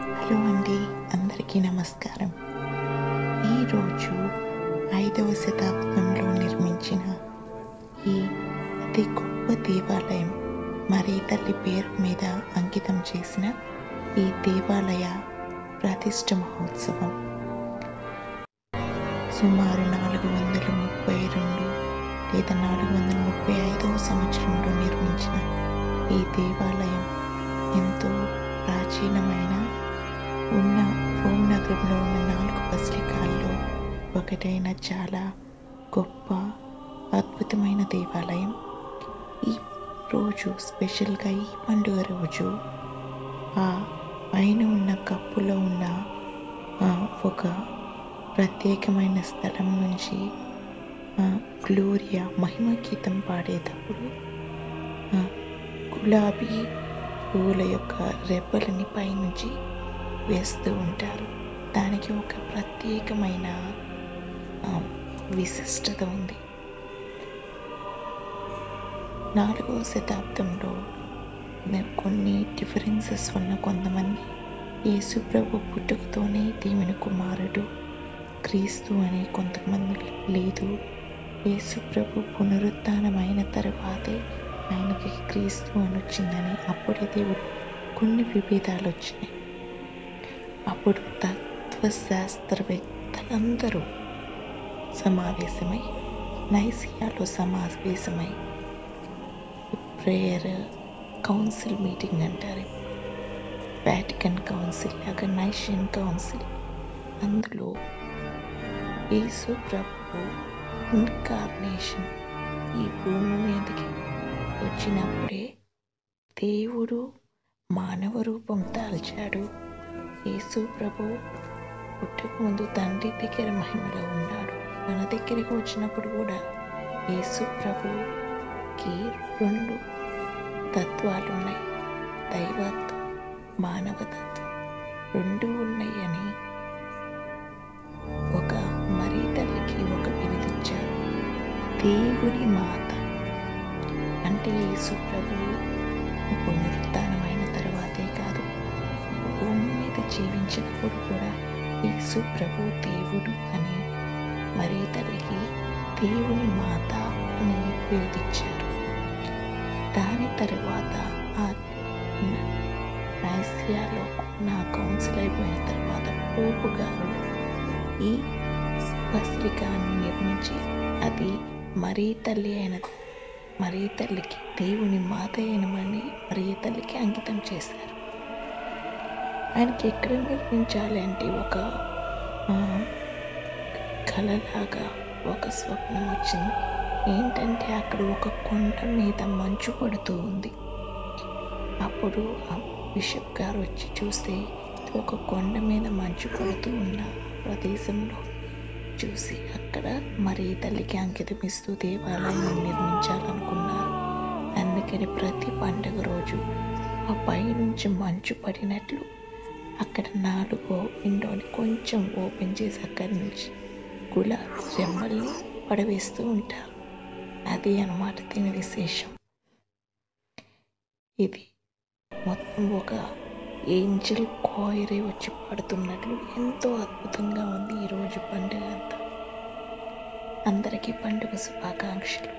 Hello అండి, అందరికీ నమస్కారం. ఈరోజు 5వ శతాబ్దంలో నిర్మించిన ఈ అతి గొప్ప దేవాలయం మరీ తల్లి పేరు మీద అంకితం చేసిన ఈ దేవాలయ ప్రతిష్ఠ మహోత్సవం సుమారు 432 లేదా 435వ సంవత్సరంలో నిర్మించిన ఈ దేవాలయం ఎంతో ప్రాచీనమైన రోమ్ నగరంలో ఉన్న 4 బసిలికాల్లో ఒకటైన చాలా గొప్ప అద్భుతమైన దేవాలయం. ఈ రోజు స్పెషల్గా ఈ పండుగ రోజు ఆ పైన ఉన్న కప్పులో ఉన్న ఒక ప్రత్యేకమైన స్థలం నుంచి గ్లోరియా మహిమ గీతం పాడేటప్పుడు గులాబీ పువ్వుల యొక్క రెప్పలని పైనుంచి వేస్తూ ఉంటారు. దానికి ఒక ప్రత్యేకమైన విశిష్టత ఉంది. 4వ శతాబ్దంలో కొన్ని డిఫరెన్సెస్ ఉన్న కొంతమంది యేసు ప్రభు పుట్టుకతోనే దేవుని కుమారుడు క్రీస్తు అని, కొంతమంది లేదు యేసు ప్రభు పునరుత్థానమైన తర్వాతే ఆయనకి క్రీస్తు అని వచ్చిందని, అప్పుడే దేవుడు కొన్ని విభేదాలు వచ్చినాయి. అప్పుడు తత్వశాస్త్రవేత్తలందరూ సమావేశమై నైసియాలో సమావేశమై ప్రేయర్ కౌన్సిల్ మీటింగ్ అంటారు. వాటికన్ కౌన్సిల్ లాగా నైషియన్ కౌన్సిల్, అందులో యేసు ప్రభు ఇన్కార్నేషన్ ఈ భూమి మీదకి వచ్చినప్పుడే దేవుడు మానవ రూపం దాల్చాడు. యేసు ప్రభు పుట్టక ముందు తండ్రి దగ్గర మహిమలో ఉన్నాడు. మన దగ్గరికి వచ్చినప్పుడు కూడా యేసు ప్రభుకి 2 తత్వాలు ఉన్నాయి, దైవత్వం మానవతత్వం 2 ఉన్నాయి అని ఒక మరీ తల్లికి ఒక బిరుదిచ్చారు. దేవుని మాత అంటే యేసు ప్రభువు పునరుత్థానమైన తర్వాతే కాదు, భూమి మీద జీవించినప్పుడు కూడా యేసు ప్రభు దేవుడు అని మరీ తల్లికి దేవుని మాత అని బిరుదిచ్చారు. దాని తర్వాత ఆ నైసియాలో నా కౌన్సిల్ అయిపోయిన తర్వాత పోపు గారు ఈ బసిలికాను నిర్మించి అది మరీ తల్లి అయినది, మరీ తల్లికి దేవుని మాత అయిన మరీ తల్లికి అంకితం చేశారు. ఆయనకి ఎక్కడ నిర్మించాలి అంటే ఒక కలలాగా ఒక స్వప్నం వచ్చింది. ఏంటంటే అక్కడ ఒక కొండ మీద మంచు పడుతూ ఉంది. అప్పుడు ఆ బిషప్ గారు వచ్చి చూస్తే ఒక కొండ మీద మంచు పడుతూ ఉన్న ప్రదేశంలో చూసి అక్కడ మరీ తల్లికి అంకితం ఇస్తూ దేవాలయం నిర్మించాలనుకున్నారు. అందుకని ప్రతి పండుగ రోజు ఆ పైనుంచి మంచు పడినట్లు అక్కడ 4 విండోని కొంచెం ఓపెన్ చేసి అక్కడి నుంచి గులాబీ రెమ్మల్ని పడవేస్తూ ఉంటారు. అది అన్నమాట దీని విశేషం. ఇది మొత్తం ఒక ఏంజల్ కోయిరే వచ్చి పాడుతున్నట్లు ఎంతో అద్భుతంగా ఉంది ఈరోజు పండుగ అంతా. అందరికీ పండుగ శుభాకాంక్షలు.